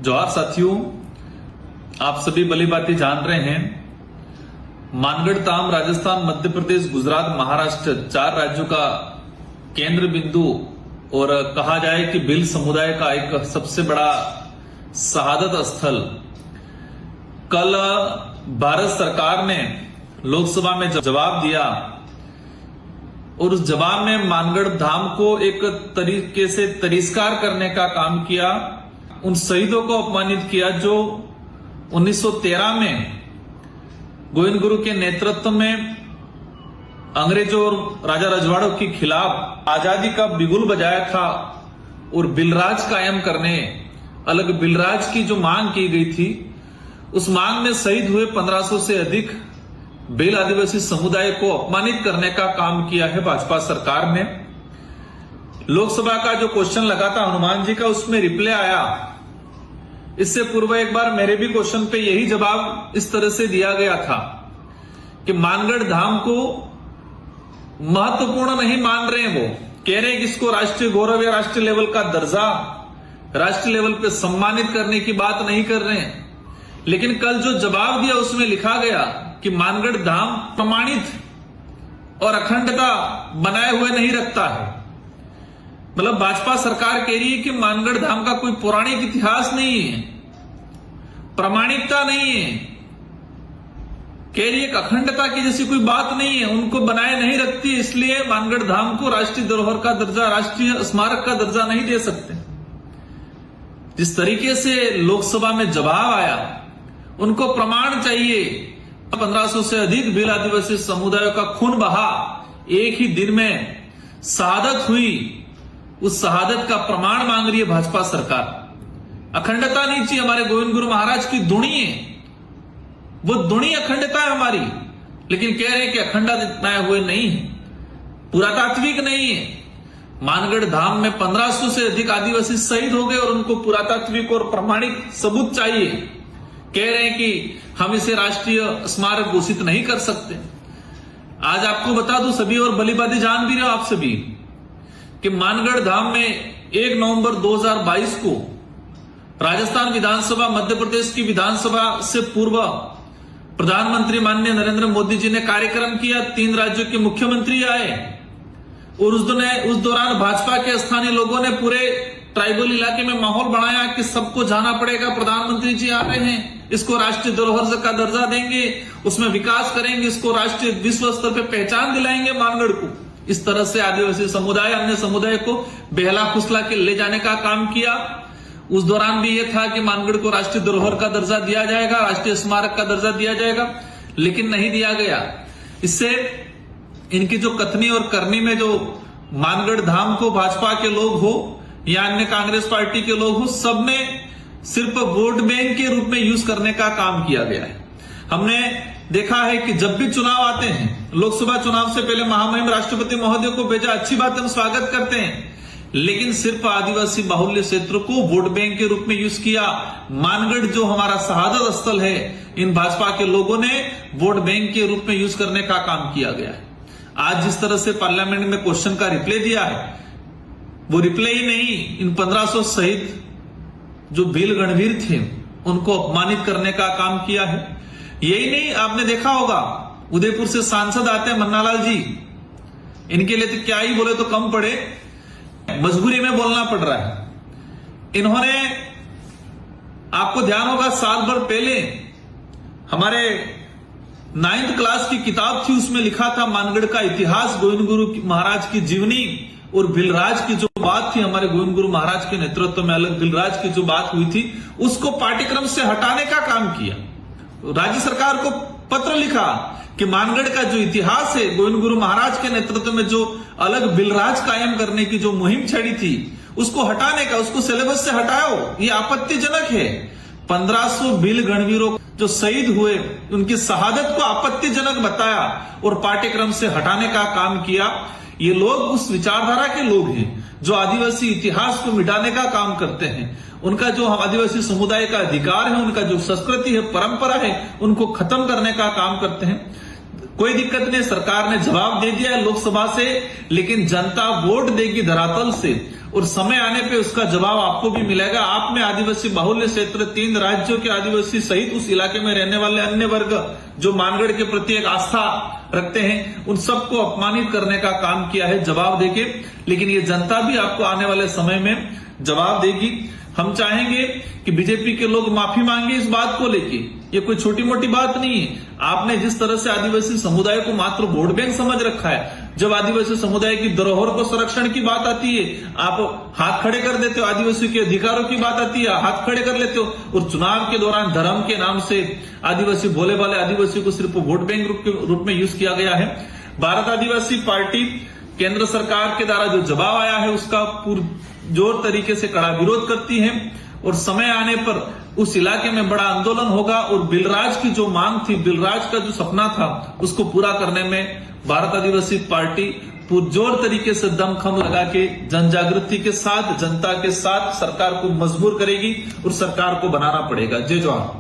जोहार साथियों, आप सभी भली भांति जान रहे हैं मानगढ़ धाम राजस्थान, मध्य प्रदेश, गुजरात, महाराष्ट्र 4 राज्यों का केंद्र बिंदु और कहा जाए कि भील समुदाय का एक सबसे बड़ा शहादत स्थल। कल भारत सरकार ने लोकसभा में जवाब दिया और उस जवाब में मानगढ़ धाम को एक तरीके से तिरस्कार करने का काम किया। उन शहीदों को अपमानित किया जो 1913 में गोविंद गुरु के नेतृत्व में अंग्रेजों और राजा रजवाड़ों के खिलाफ आजादी का बिगुल बजाया था और बिलराज कायम करने, अलग बिलराज की जो मांग की गई थी, उस मांग में शहीद हुए 1500 से अधिक भील आदिवासी समुदाय को अपमानित करने का काम किया है भाजपा सरकार ने। लोकसभा का जो क्वेश्चन लगा था हनुमान जी का, उसमें रिप्लाई आया। इससे पूर्व एक बार मेरे भी क्वेश्चन पे यही जवाब इस तरह से दिया गया था कि मानगढ़ धाम को महत्वपूर्ण नहीं मान रहे हैं। वो कह रहे हैं कि इसको राष्ट्रीय गौरव या राष्ट्रीय लेवल का दर्जा, राष्ट्रीय लेवल पे सम्मानित करने की बात नहीं कर रहे हैं। लेकिन कल जो जवाब दिया उसमें लिखा गया कि मानगढ़ धाम प्रमाणित और अखंडता बनाए हुए नहीं रखता है। मतलब भाजपा सरकार कह रही है कि मानगढ़ धाम का कोई पौराणिक इतिहास नहीं है, प्रामाणिकता नहीं है, कह रही है कि अखंडता की जैसी कोई बात नहीं है, उनको बनाए नहीं रखती, इसलिए मानगढ़ धाम को राष्ट्रीय धरोहर का दर्जा, राष्ट्रीय स्मारक का दर्जा नहीं दे सकते। जिस तरीके से लोकसभा में जवाब आया, उनको प्रमाण चाहिए। 1500 से अधिक भील आदिवासी समुदायों का खून बहा, एक ही दिन में शहादत हुई, उस शहादत का प्रमाण मांग रही है भाजपा सरकार। अखंडता नहीं चाहिए, हमारे गोविंद गुरु महाराज की धुनी है, वो धुनी अखंडता है हमारी, लेकिन कह रहे हैं कि अखंडता बनाए हुए नहीं है, पुरातात्विक नहीं है। मानगढ़ धाम में 1500 से अधिक आदिवासी शहीद हो गए और उनको पुरातात्विक और प्रमाणिक सबूत चाहिए। कह रहे हैं कि हम इसे राष्ट्रीय स्मारक घोषित नहीं कर सकते। आज आपको बता दूं, सभी और भली भांति जान भी रहे हो आप सभी कि मानगढ़ धाम में 1 नवंबर 2022 को राजस्थान विधानसभा, मध्य प्रदेश की विधानसभा से पूर्व प्रधानमंत्री माननीय नरेंद्र मोदी जी ने कार्यक्रम किया। 3 राज्यों के मुख्यमंत्री आए और उस दौरान भाजपा के स्थानीय लोगों ने पूरे ट्राइबल इलाके में माहौल बनाया कि सबको जाना पड़ेगा, प्रधानमंत्री जी आ रहे हैं, इसको राष्ट्रीय धरोहर का दर्जा देंगे, उसमें विकास करेंगे, इसको राष्ट्रीय विश्व स्तर पर पहचान दिलाएंगे मानगढ़ को। इस तरह से आदिवासी समुदाय, अन्य समुदाय को बहला फुसला के ले जाने का काम किया। उस दौरान भी यह था कि मानगढ़ को राष्ट्रीय धरोहर का दर्जा दिया जाएगा, राष्ट्रीय स्मारक का दर्जा दिया जाएगा, लेकिन नहीं दिया गया। इससे इनकी जो कथनी और करनी में जो मानगढ़ धाम को भाजपा के लोग हो या अन्य कांग्रेस पार्टी के लोग हो, सब में सिर्फ वोट बैंक के रूप में यूज करने का काम किया गया है। हमने देखा है कि जब भी चुनाव आते हैं, लोकसभा चुनाव से पहले महामहिम राष्ट्रपति महोदय को भेजा, अच्छी बात, हम स्वागत करते हैं, लेकिन सिर्फ आदिवासी बाहुल्य क्षेत्र को वोट बैंक के रूप में यूज किया। मानगढ़ जो हमारा शहादत स्थल है, इन भाजपा के लोगों ने वोट बैंक के रूप में यूज करने का काम किया गया है। आज जिस तरह से पार्लियामेंट में क्वेश्चन का रिप्लाई दिया है, वो रिप्लाई ही नहीं, इन 1500 शहीद जो भील गणवीर थे उनको अपमानित करने का काम किया है। यही नहीं, आपने देखा होगा उदयपुर से सांसद आते हैं मन्नालाल जी, इनके लिए तो क्या ही बोले तो कम पड़े, मजबूरी में बोलना पड़ रहा है। इन्होंने, आपको ध्यान होगा, साल भर पहले हमारे 9th क्लास की किताब थी, उसमें लिखा था मानगढ़ का इतिहास, गोविंद गुरु महाराज की जीवनी और बिलराज की जो बात थी, हमारे गोविंद गुरु महाराज के नेतृत्व में अलग बिलराज की जो बात हुई थी, उसको पाठ्यक्रम से हटाने का काम किया। राज्य सरकार को पत्र लिखा कि मानगढ़ का जो इतिहास है, गोविंद गुरु महाराज के नेतृत्व में जो अलग बिलराज कायम करने की जो मुहिम छड़ी थी, उसको हटाने का, उसको सिलेबस से हटाओ, ये आपत्तिजनक है। 1500 भील गणवीरों जो शहीद हुए, उनकी शहादत को आपत्तिजनक बताया और पाठ्यक्रम से हटाने का काम किया। ये लोग उस विचारधारा के लोग हैं जो आदिवासी इतिहास को मिटाने का काम करते हैं। उनका जो आदिवासी समुदाय का अधिकार है, उनका जो संस्कृति है, परंपरा है, उनको खत्म करने का काम करते हैं। कोई दिक्कत नहीं, सरकार ने जवाब दे दिया है लोकसभा से, लेकिन जनता वोट देगी धरातल से और समय आने पे उसका जवाब आपको भी मिलेगा। आप में आदिवासी बाहुल्य क्षेत्र, 3 राज्यों के आदिवासी सहित उस इलाके में रहने वाले अन्य वर्ग जो मानगढ़ के प्रति एक आस्था रखते हैं, उन सबको अपमानित करने का काम किया है जवाब देके। लेकिन ये जनता भी आपको आने वाले समय में जवाब देगी। हम चाहेंगे कि बीजेपी के लोग माफी मांगे इस बात को लेके। ये कोई छोटी मोटी बात नहीं है। आपने जिस तरह से आदिवासी समुदाय को मात्र वोट बैंक समझ रखा है, जब आदिवासी समुदाय की धरोहर को संरक्षण की बात आती है आप हाथ खड़े कर देते हो, आदिवासी के अधिकारों की बात आती है हाथ खड़े कर लेते हो, और चुनाव के दौरान धर्म के नाम से आदिवासी भोले भाले आदिवासी को सिर्फ वोट बैंक के रूप में यूज किया गया है। भारत आदिवासी पार्टी केंद्र सरकार के द्वारा जो जवाब आया है उसका जोर तरीके से कड़ा विरोध करती है, और समय आने पर उस इलाके में बड़ा आंदोलन होगा और बिलराज की जो मांग थी, बिलराज का जो सपना था, उसको पूरा करने में भारत आदिवासी पार्टी पुरजोर तरीके से दमखम लगा के जन जागृति के साथ, जनता के साथ सरकार को मजबूर करेगी और सरकार को बनाना पड़ेगा। जय जवान।